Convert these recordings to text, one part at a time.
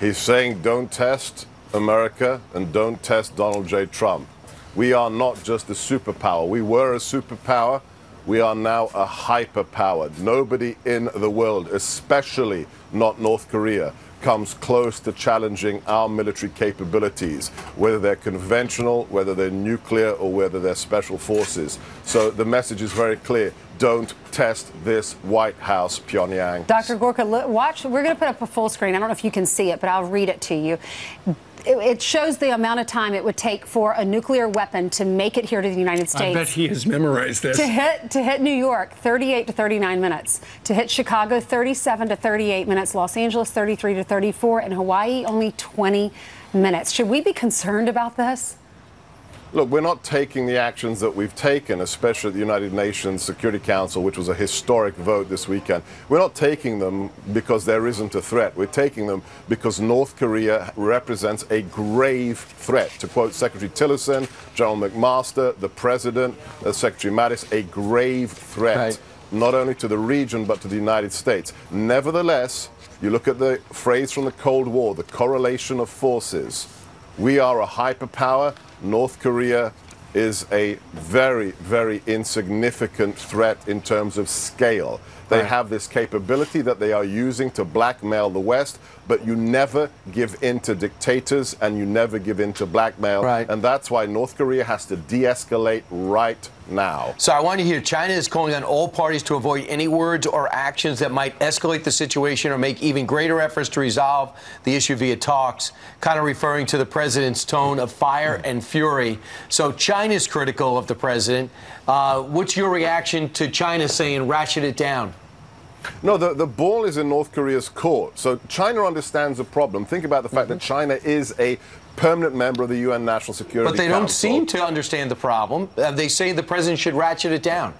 He's saying don't test America and don't test Donald J. Trump. We are not just a superpower. We were a superpower. We are now a hyperpower. Nobody in the world, especially not North Korea, comes close to challenging our military capabilities, whether they're conventional, whether they're nuclear, or whether they're special forces. So the message is very clear. Don't test this White House, Pyongyang. Dr. Gorka, watch. We're going to put up a full screen. I don't know if you can see it, but I'll read it to you. It shows the amount of time it would take for a nuclear weapon to make it here to the United States. I bet he has memorized this. To hit New York, 38 to 39 minutes. To hit Chicago, 37 to 38 minutes. Los Angeles, 33 to 34. And Hawaii, only 20 minutes. Should we be concerned about this? Look, we're not taking the actions that we've taken, especially at the United Nations Security Council, which was a historic vote this weekend. We're not taking them because there isn't a threat. We're taking them because North Korea represents a grave threat. To quote Secretary Tillerson, General McMaster, the President, Secretary Mattis, a grave threat, right, not only to the region but to the United States. Nevertheless, you look at the phrase from the Cold War, the correlation of forces. We are a hyperpower. North Korea is a very, very insignificant threat in terms of scale. They have this capability that they are using to blackmail the West, but you never give in to dictators and you never give in to blackmail. Right. And that's why North Korea has to de-escalate right now. So I want to hear, China is calling on all parties to avoid any words or actions that might escalate the situation or make even greater efforts to resolve the issue via talks, kind of referring to the president's tone of fire and fury. So China's critical of the president. What's your reaction to China saying ratchet it down? No, the ball is in North Korea's court. So China understands the problem. Think about the fact that China is a permanent member of the UN National Security Council. But they don't seem to understand the problem. They say the president should ratchet it down.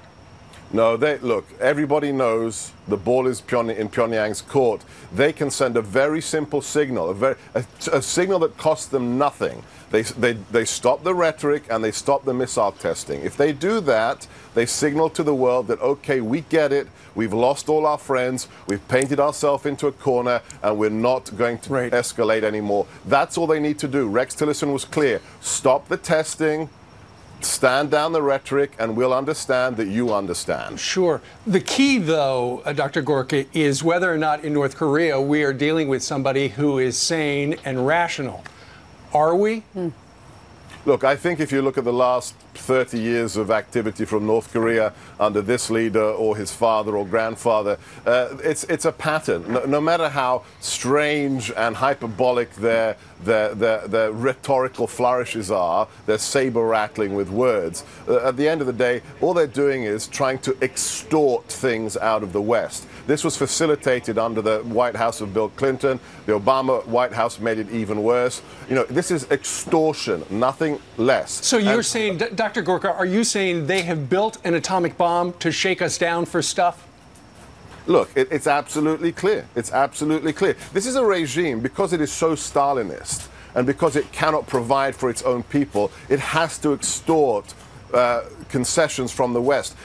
No, look, everybody knows the ball is in Pyongyang's court. They can send a very simple signal, a signal that costs them nothing. They stop the rhetoric and they stop the missile testing. If they do that, they signal to the world that, okay, we get it, we've lost all our friends, we've painted ourselves into a corner, and we're not going to escalate anymore. That's all they need to do. Rex Tillerson was clear. Stop the testing, stand down the rhetoric, and we'll understand that you understand. Sure. The key, though, Dr. Gorka, is whether or not in North Korea we are dealing with somebody who is sane and rational. Are we? Look, I think if you look at the last 30 years of activity from North Korea under this leader or his father or grandfather, it's a pattern. No matter how strange and hyperbolic their rhetorical flourishes are, their saber rattling with words, at the end of the day, all they're doing is trying to extort things out of the West. This was facilitated under the White House of Bill Clinton. The Obama White House made it even worse. You know, this is extortion, nothing less. So you're saying, Dr. Gorka, are you saying they have built an atomic bomb to shake us down for stuff? Look, it's absolutely clear. It's absolutely clear. This is a regime, because it is so Stalinist and because it cannot provide for its own people, it has to extort concessions from the West.